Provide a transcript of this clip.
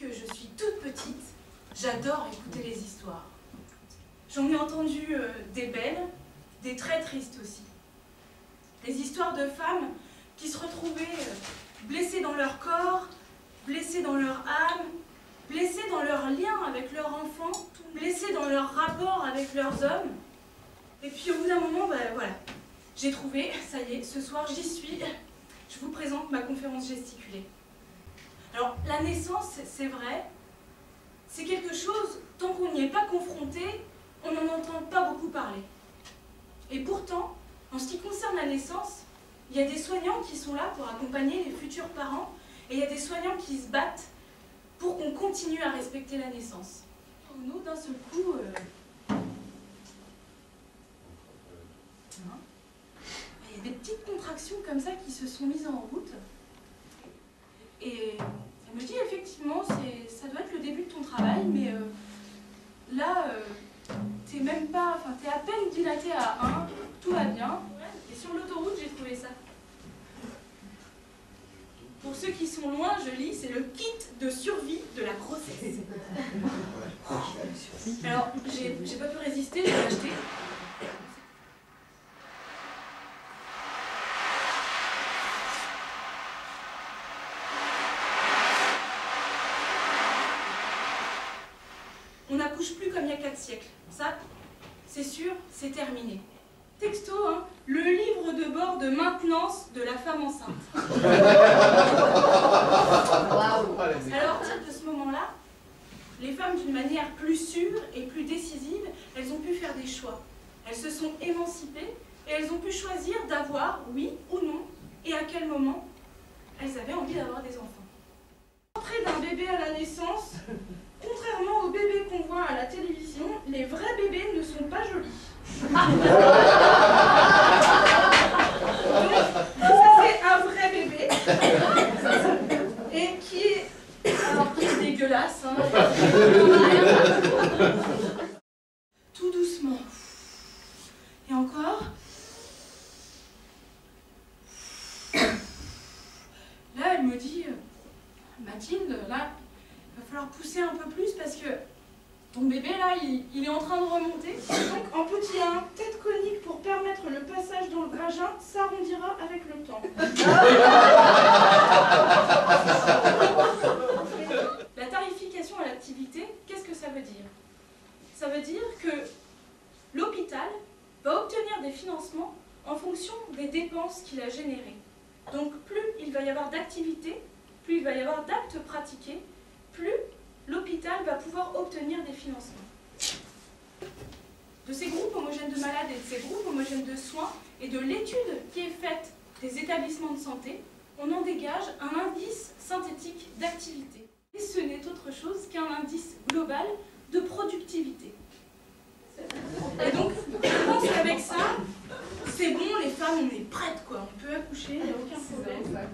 que je suis toute petite, j'adore écouter les histoires. J'en ai entendu des belles, des très tristes aussi. Des histoires de femmes qui se retrouvaient blessées dans leur corps, blessées dans leur âme, blessées dans leur lien avec leurs enfants, blessées dans leur rapport avec leurs hommes. Et puis au bout d'un moment, voilà, j'ai trouvé, ça y est, ce soir j'y suis, je vous présente ma conférence gesticulée. Alors la naissance, c'est vrai, c'est quelque chose, tant qu'on n'y est pas confronté, on n'en entend pas beaucoup parler. Et pourtant, en ce qui concerne la naissance, il y a des soignants qui sont là pour accompagner les futurs parents, et il y a des soignants qui se battent pour qu'on continue à respecter la naissance. Pour nous, d'un seul coup, il y a des petites contractions comme ça qui se sont mises en route. Et elle me dit effectivement, ça doit être le début de ton travail, mais là, t'es même pas, enfin t'es à peine dilaté à 1, tout va bien. Et sur l'autoroute, j'ai trouvé ça. Pour ceux qui sont loin, je lis, c'est le kit de survie de la grossesse. Alors, j'ai pas pu résister, je l'ai acheté. On n'accouche plus comme il y a 4 siècles. Ça, c'est sûr, c'est terminé. Texto, hein, le livre de bord de maintenance de la femme enceinte. Alors, de ce moment-là, les femmes, d'une manière plus sûre et plus décisive, elles ont pu faire des choix. Elles se sont émancipées et elles ont pu choisir d'avoir, oui ou non, et à quel moment elles avaient envie d'avoir des enfants. L'entrée d'un bébé à la naissance, contrairement aux bébés qu'on voit à la télévision, les vrais bébés ne sont pas jolis. Donc, ça c'est un vrai bébé et qui est, alors, qui est dégueulasse, hein, tout doucement. Et encore. Là, elle me dit, Mathilde, là, il va falloir pousser un peu plus parce que ton bébé, là, il est en train de remonter. Donc, en petit 1, tête conique pour permettre le passage dans le vagin s'arrondira avec le temps. La tarification à l'activité, qu'est-ce que ça veut dire? Ça veut dire que l'hôpital va obtenir des financements en fonction des dépenses qu'il a générées. Donc, plus il va y avoir d'activités, plus il va y avoir d'actes pratiqués, plus l'hôpital va pouvoir obtenir des financements. De ces groupes homogènes de malades et de ces groupes homogènes de soins et de l'étude qui est faite des établissements de santé, on en dégage un indice synthétique d'activité. Et ce n'est autre chose qu'un indice global de productivité. Et donc, je pense qu'avec ça, c'est bon, les femmes, on est prêtes, quoi. On peut accoucher, il n'y a aucun problème.